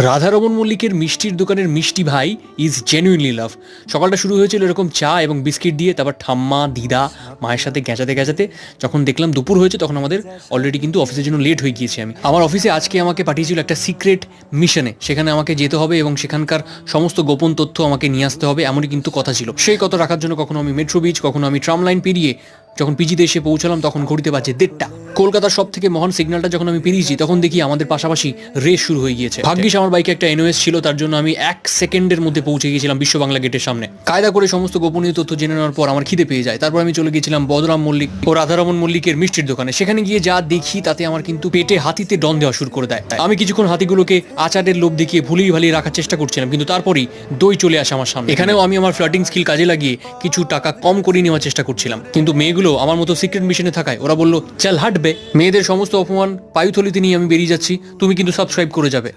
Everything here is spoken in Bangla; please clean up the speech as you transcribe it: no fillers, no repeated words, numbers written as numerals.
রাধারমন মল্লিকের মিষ্টির দোকানের মিষ্টি ভাই ইজ জেনুইনলি লাভ। সকালটা শুরু হয়েছিল এরকম চা এবং বিস্কিট দিয়ে, তারপর ঠাম্মা দিদা মায়ের সাথে গেঁচাতে গেঁচাতে যখন দেখলাম দুপুর হয়েছে তখন আমাদের অলরেডি কিন্তু অফিসের জন্য লেট হয়ে গিয়েছি। আমি আমার অফিসে আজকে আমাকে পাঠিয়েছিল একটা সিক্রেট মিশনে, সেখানে আমাকে যেতে হবে এবং সেখানকার সমস্ত গোপন তথ্য আমাকে নিয়ে আসতে হবে, এমনই কিন্তু কথা ছিল। সেই কথা রাখার জন্য কখনো আমি মেট্রো বিচ, কখনো আমি ট্রাম লাইন পেরিয়ে যখন পিজিতে এসে পৌঁছালাম তখন ঘড়িতে বাজে 1:30। কলকাতার সব থেকে মহান সিগন্যালটা যখন আমি পেরিয়েছি তখন দেখি আমাদের পাশাপাশি রেস শুরু হয়ে গিয়েছে। ভাগ্যিস আমার বাইকে একটা এনওএস ছিল, তার জন্য আমি 1 সেকেন্ডের মধ্যে পৌঁছে গিয়েছিলাম বিশ্ব বাংলা গেটের সামনে। কায়দা করে সমস্ত গোপনীয় তথ্য জেনে নেওয়ার পর আমার খিদে পেয়ে যায়। তারপর আমি চলে গিয়েছিলাম বদরাম মল্লিক ও রাধারমন মল্লিকের মিষ্টির দোকানে। সেখানে গিয়ে যা দেখি তাতে আমার কিন্তু পেটে হাতিতে ডন দেওয়া শুরু করে দেয়। আমি কিছুক্ষণ হাতিগুলোকে আচারের লোভ দেখিয়ে ভুলিয়ে ভালিয়ে রাখার চেষ্টা করছিলাম, কিন্তু তারপরই দই চলে আসে আমার সামনে। এখানেও আমি আমার ফ্লার্টিং স্কিল কাজে লাগিয়ে কিছু টাকা কম করে নেওয়ার চেষ্টা করছিলাম, কিন্তু মেয়েগুলো আমার মতো সিক্রেট মিশনে থাকায় ওরা বলল চল হাঁটবে। মেয়েদের সমস্ত অপমান পায়ুথলিতে নিয়ে আমি বেরিয়ে যাচ্ছি, তুমি কিন্তু সাবস্ক্রাইব করে যাবে।